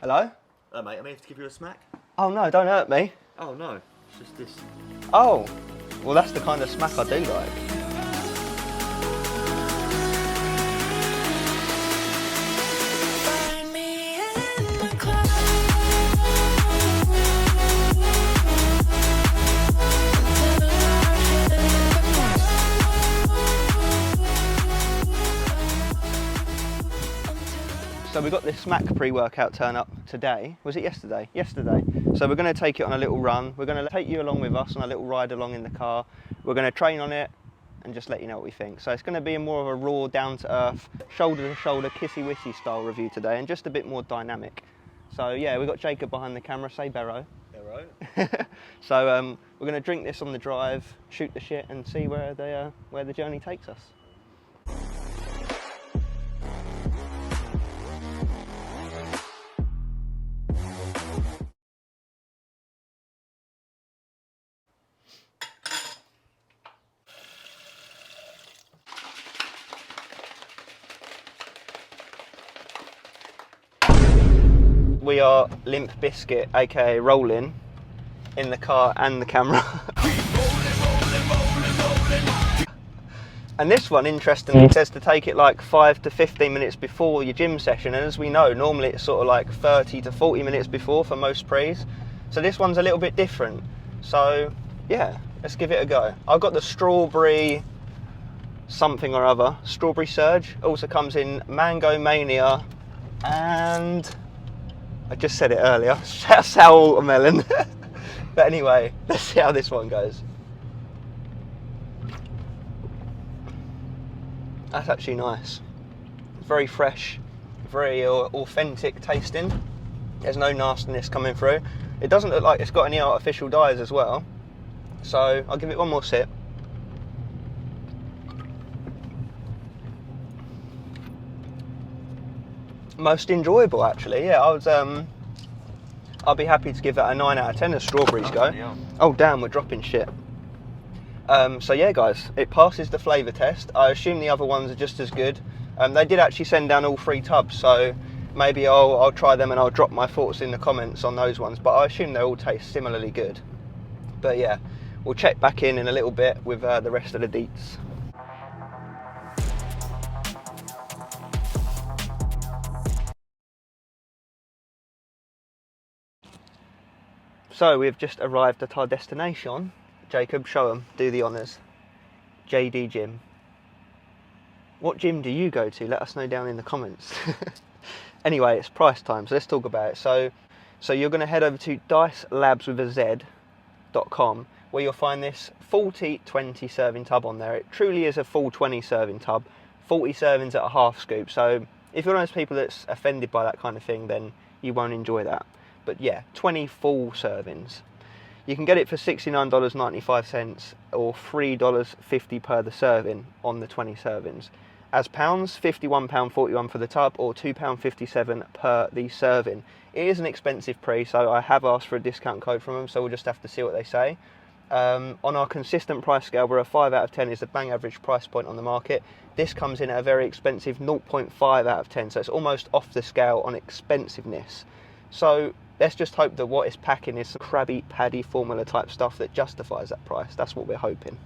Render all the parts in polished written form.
Hello? Oh mate, I may have to give you a smack. Oh no, don't hurt me. Oh no, it's just this. Oh, well that's the kind of smack I do like. So we got this SMAK pre-workout turn up today. Was it yesterday? Yesterday. So we're going to take it on a little run. We're going to take you along with us on a little ride along in the car. We're going to train on it and just let you know what we think. So it's going to be more of a raw, down-to-earth, shoulder-to-shoulder, kissy-wissy style review today, and just a bit more dynamic. So yeah, we've got Jacob behind the camera. Say Barrow. Barrow. So we're going to drink this on the drive, shoot the shit, and see where the journey takes us. We are Limp Biscuit, aka Rolling, in the car and the camera. And this one, interestingly, says to take it like 5 to 15 minutes before your gym session, and as we know, normally it's sort of like 30 to 40 minutes before for most pre's. So this one's a little bit different. So yeah, let's give it a go. I've got the strawberry something or other, strawberry surge. Also comes in mango mania and I just said it earlier, sour watermelon. But anyway, let's see how this one goes. That's actually nice. Very fresh, very authentic tasting. There's no nastiness coming through. It doesn't look like it's got any artificial dyes as well. So I'll give it one more sip. Most enjoyable, actually. Yeah, I'll be happy to give that a 9 out of 10 as strawberries go. Yeah. Oh damn, we're dropping shit. So yeah guys, it passes the flavour test. I assume the other ones are just as good. They did actually send down all 3 tubs, so maybe I'll try them and I'll drop my thoughts in the comments on those ones, but I assume they all taste similarly good. But yeah, we'll check back in a little bit with the rest of the deets. So we've just arrived at our destination. Jacob, show them, do the honours. JD Gym. What gym do you go to? Let us know down in the comments. Anyway, it's price time, so let's talk about it. So you're going to head over to DNASPORTS.com, where you'll find this 40-20 serving tub on there. It truly is a full 20 serving tub, 40 servings at a half scoop. So if you're one of those people that's offended by that kind of thing, then you won't enjoy that. But yeah, 20 full servings. You can get it for $69.95 or $3.50 per the serving on the 20 servings. As pounds, £51.41 for the tub or £2.57 per the serving. It is an expensive pre, so I have asked for a discount code from them, so we'll just have to see what they say. On our consistent price scale, where a 5 out of 10 is the bang average price point on the market, this comes in at a very expensive 0.5 out of 10, so it's almost off the scale on expensiveness. So let's just hope that what it's packing is some Krabby Patty formula type stuff that justifies that price. That's what we're hoping.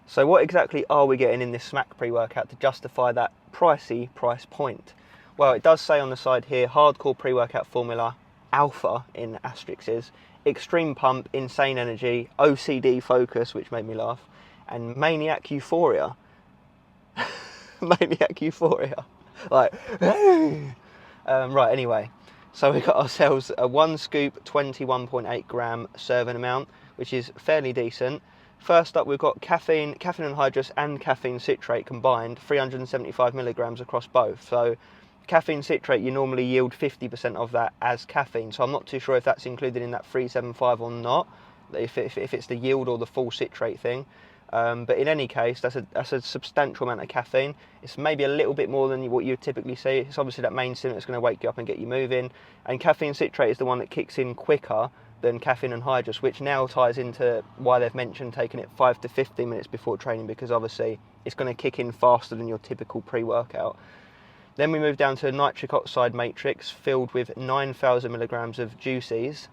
So what exactly are we getting in this SMAK pre-workout to justify that pricey price point? Well, it does say on the side here, hardcore pre-workout formula, alpha in asterisks, extreme pump, insane energy, OCD focus, which made me laugh, and maniac euphoria. Maniac euphoria. Like, right, anyway. So we got ourselves a 1 scoop, 21.8 gram serving amount, which is fairly decent. First up, we've got caffeine anhydrous and caffeine citrate combined, 375 milligrams across both. So caffeine citrate, you normally yield 50% of that as caffeine. So I'm not too sure if that's included in that 375 or not, if it's the yield or the full citrate thing. But in any case, that's a substantial amount of caffeine. It's maybe a little bit more than what you would typically see. It's obviously that main stimulant that's going to wake you up and get you moving. And caffeine citrate is the one that kicks in quicker than caffeine anhydrous, which now ties into why they've mentioned taking it 5 to 15 minutes before training, because obviously it's going to kick in faster than your typical pre-workout. Then we move down to a nitric oxide matrix filled with 9,000 milligrams of juices.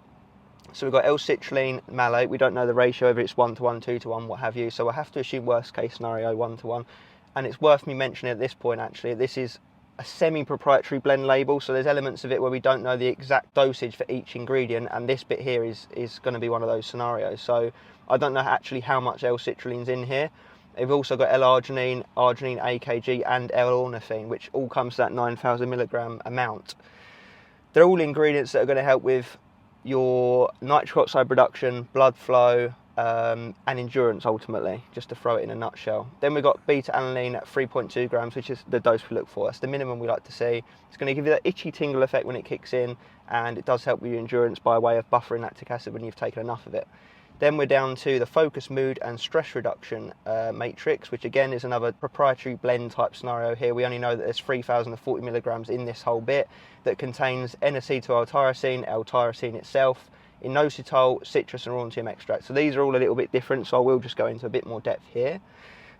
So we've got L-citrulline, malate. We don't know the ratio, whether it's 1 to 1, 2 to 1, what have you. So we'll have to assume worst case scenario 1 to 1. And it's worth me mentioning at this point, actually, this is a semi-proprietary blend label, so there's elements of it where we don't know the exact dosage for each ingredient, and this bit here is going to be one of those scenarios. So I don't know actually how much L-citrulline's in here. We've also got L-arginine, arginine AKG, and L-ornithine, which all comes to that 9,000 milligram amount. They're all ingredients that are going to help with your nitric oxide production, blood flow, and endurance ultimately, just to throw it in a nutshell. Then we've got beta-alanine at 3.2 grams, which is the dose we look for. That's the minimum we like to see. It's going to give you that itchy tingle effect when it kicks in, and it does help with your endurance by way of buffering lactic acid when you've taken enough of it. Then we're down to the focus, mood and stress reduction matrix, which again is another proprietary blend type scenario here. We only know that there's 3,040 milligrams in this whole bit that contains N-acetyl-L-tyrosine, L-tyrosine itself, inositol, citrus and rhodium extract. So these are all a little bit different, so I will just go into a bit more depth here.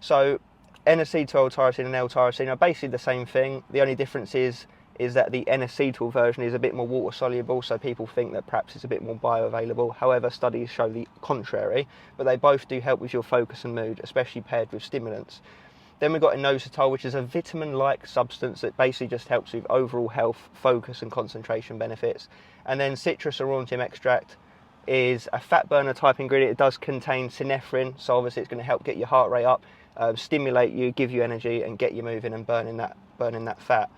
So N-acetyl-L-tyrosine and L-tyrosine are basically the same thing. The only difference is that the N-acetyl version is a bit more water soluble, so people think that perhaps it's a bit more bioavailable. However, studies show the contrary, but they both do help with your focus and mood, especially paired with stimulants. Then we've got inositol, which is a vitamin-like substance that basically just helps with overall health, focus and concentration benefits. And then citrus and rhodium extract is a fat burner type ingredient. It does contain synephrine, so obviously it's going to help get your heart rate up, stimulate you, give you energy and get you moving and burning that fat.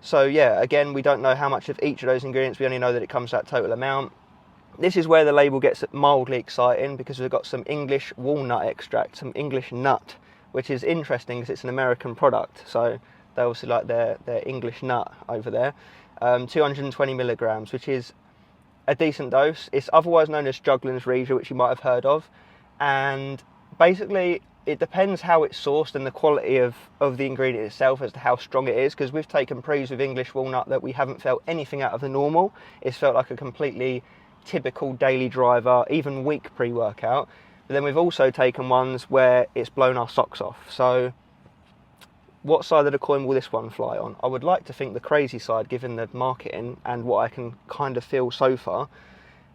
So yeah, again, we don't know how much of each of those ingredients. We only know that it comes to that total amount. This is where the label gets mildly exciting, because we've got some English walnut extract, some English nut, which is interesting because it's an American product. So they obviously like their English nut over there. 220 milligrams, which is a decent dose. It's otherwise known as Juggler's Regia, which you might have heard of. And basically, it depends how it's sourced and the quality of the ingredient itself as to how strong it is, because we've taken pre's with English walnut that we haven't felt anything out of the normal. It's felt like a completely typical daily driver, even weak pre-workout. But then we've also taken ones where it's blown our socks off. So what side of the coin will this one fly on? I would like to think the crazy side, given the marketing and what I can kind of feel so far.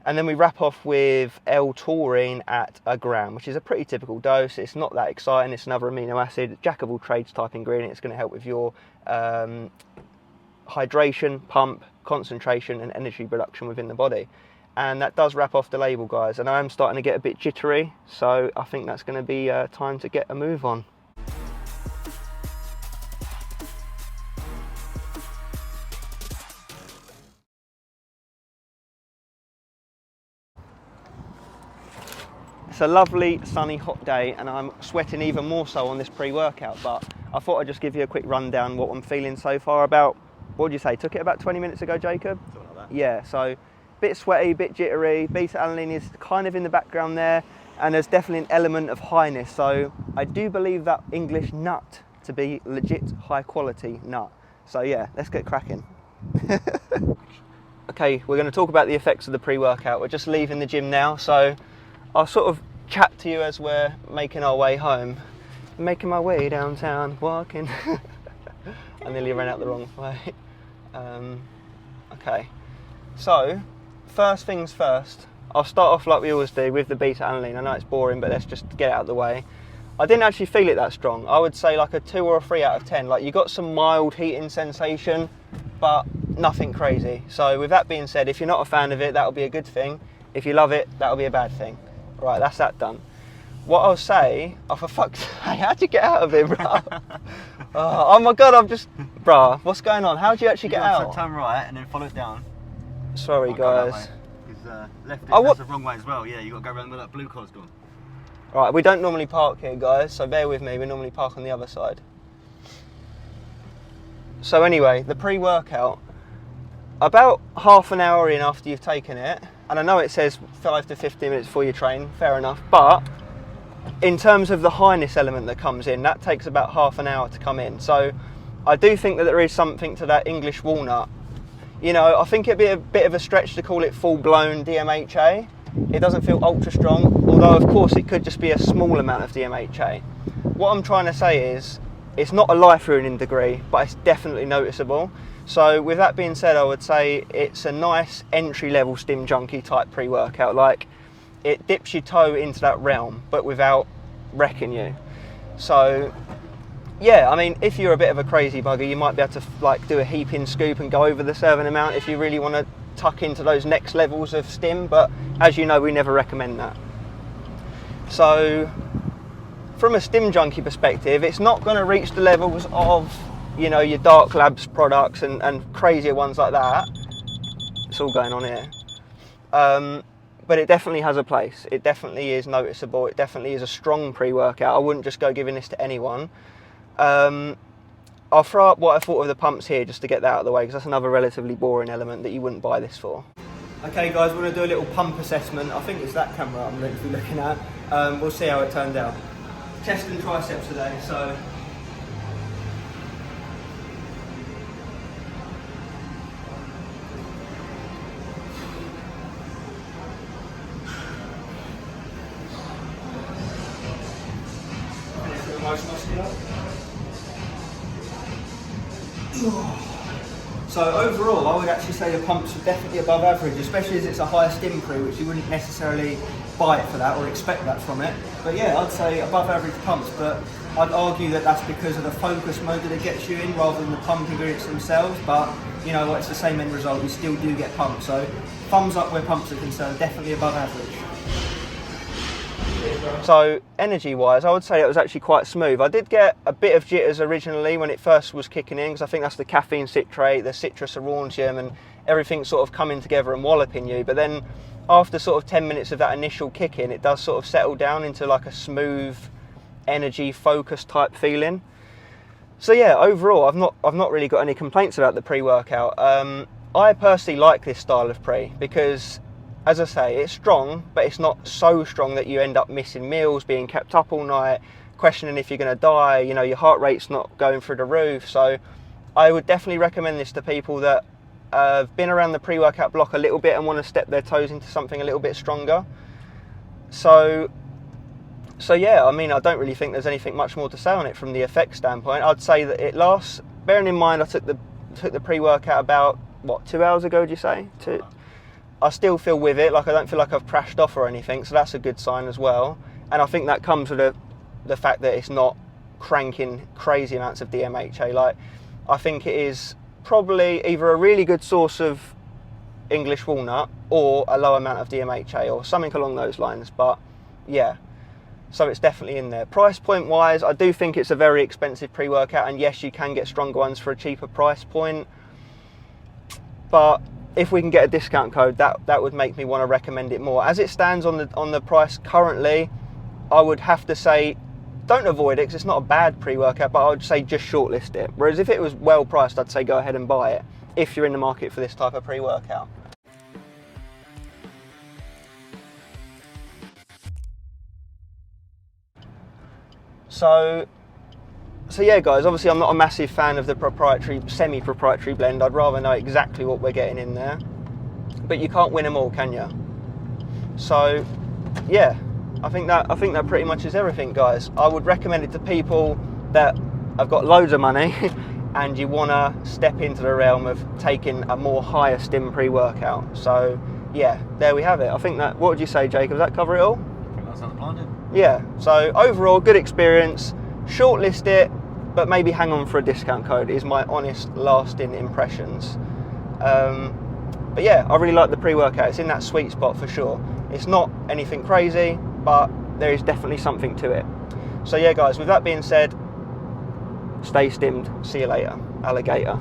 And then we wrap off with L-taurine at 1 gram, which is a pretty typical dose. It's not that exciting. It's another amino acid, jack of all trades type ingredient. It's going to help with your hydration, pump, concentration and energy production within the body. And that does wrap off the label, guys. And I am starting to get a bit jittery, so I think that's going to be time to get a move on. It's a lovely sunny hot day and I'm sweating even more so on this pre-workout, but I thought I'd just give you a quick rundown what I'm feeling so far. About, what did you say, took it about 20 minutes ago, Jacob? Something like that. Yeah, so bit sweaty, bit jittery, beta-alanine is kind of in the background there, and there's definitely an element of highness. So I do believe that English nut to be legit high quality nut. So yeah, let's get cracking. Okay, we're going to talk about the effects of the pre-workout. We're just leaving the gym now, so I'll sort of chat to you as we're making our way home. Making my way downtown, walking. I nearly ran out the wrong way. Okay, so first things first, I'll start off like we always do with the beta-alanine. I know it's boring, but let's just get it out of the way. I didn't actually feel it that strong. I would say like a 2 or a 3 out of 10. Like, you got some mild heating sensation, but nothing crazy. So with that being said, if you're not a fan of it, that'll be a good thing. If you love it, that'll be a bad thing. Right, that's that done. What I'll say, oh for fuck's sake, how'd you get out of it, bro? Oh my God, I'm just, bro, what's going on? How'd you actually get out? Turn right and then follow it down. Sorry guys. Because left is Oh, the wrong way as well. Yeah, you got to go around where that blue car's gone. Right, we don't normally park here, guys, so bear with me. We normally park on the other side. So anyway, the pre-workout, about half an hour in after you've taken it, and I know it says 5 to 15 minutes before you train, fair enough, but in terms of the highness element that comes in, that takes about half an hour to come in. So I do think that there is something to that English walnut. you know, I think it'd be a bit of a stretch to call it full-blown DMHA. It doesn't feel ultra strong, although of course it could just be a small amount of DMHA. What I'm trying to say is, it's not a life-ruining degree, but it's definitely noticeable. So with that being said, I would say it's a nice entry-level Stim Junkie type pre-workout. Like, it dips your toe into that realm, but without wrecking you. So yeah, I mean, if you're a bit of a crazy bugger, you might be able to like do a heaping scoop and go over the serving amount if you really want to tuck into those next levels of stim, but as you know, we never recommend that. So from a Stim Junkie perspective, it's not going to reach the levels of, you know, your dark Labz products and crazier ones like that. It's all going on here. But it definitely has a place. It definitely is noticeable. It definitely is a strong pre-workout. I wouldn't just go giving this to anyone. I'll throw up what I thought of the pumps here just to get that out of the way, because that's another relatively boring element that you wouldn't buy this for. Okay guys, we're going to do a little pump assessment. I think it's that camera I'm going to be looking at. We'll see how it turns out. Chest and triceps today, so... So overall, I would actually say the pumps are definitely above average, especially as it's a higher stim pre, which you wouldn't necessarily buy it for that or expect that from it. But yeah, I'd say above average pumps, but I'd argue that that's because of the focus mode that it gets you in rather than the pump ingredients themselves. But you know what, it's the same end result, you still do get pumped. So thumbs up where pumps are concerned, definitely above average. So energy wise, I would say it was actually quite smooth. I did get a bit of jitters originally when it first was kicking in, because I think that's the caffeine citrate, the citrus aurantium, and everything sort of coming together and walloping you. But then after sort of 10 minutes of that initial kick in, it does sort of settle down into like a smooth energy focus type feeling. So yeah, overall I've not really got any complaints about the pre-workout. I personally like this style of pre because, as I say, it's strong, but it's not so strong that you end up missing meals, being kept up all night, questioning if you're going to die, you know, your heart rate's not going through the roof. So I would definitely recommend this to people that have been around the pre-workout block a little bit and want to step their toes into something a little bit stronger. So yeah, I mean, I don't really think there's anything much more to say on it from the effect standpoint. I'd say that it lasts, bearing in mind I took the pre-workout about, what, 2 hours ago, would you say? I still feel with it, like I don't feel like I've crashed off or anything, so that's a good sign as well. And I think that comes with the fact that it's not cranking crazy amounts of DMHA. Like, I think it is probably either a really good source of English walnut or a low amount of DMHA or something along those lines, but yeah. So it's definitely in there. Price point wise, I do think it's a very expensive pre-workout, and yes, you can get stronger ones for a cheaper price point, but if we can get a discount code, that would make me want to recommend it more. As it stands on the price currently, I would have to say don't avoid it because it's not a bad pre-workout, but I would say just shortlist it. Whereas if it was well priced, I'd say go ahead and buy it if you're in the market for this type of pre-workout. So yeah guys, obviously I'm not a massive fan of the proprietary, semi-proprietary blend. I'd rather know exactly what we're getting in there. But you can't win them all, can you? So yeah, I think that pretty much is everything, guys. I would recommend it to people that have got loads of money and you want to step into the realm of taking a more higher stim pre-workout. So yeah, there we have it. I think that, what would you say, Jacob? Does that cover it all? Pretty much sounds blinded. Yeah, so overall, good experience. Shortlist it, but maybe hang on for a discount code is my honest lasting impressions. But yeah, I really like the pre-workout. It's in that sweet spot for sure. It's not anything crazy, but there is definitely something to it. So yeah guys, with that being said, stay stimmed. See you later, alligator.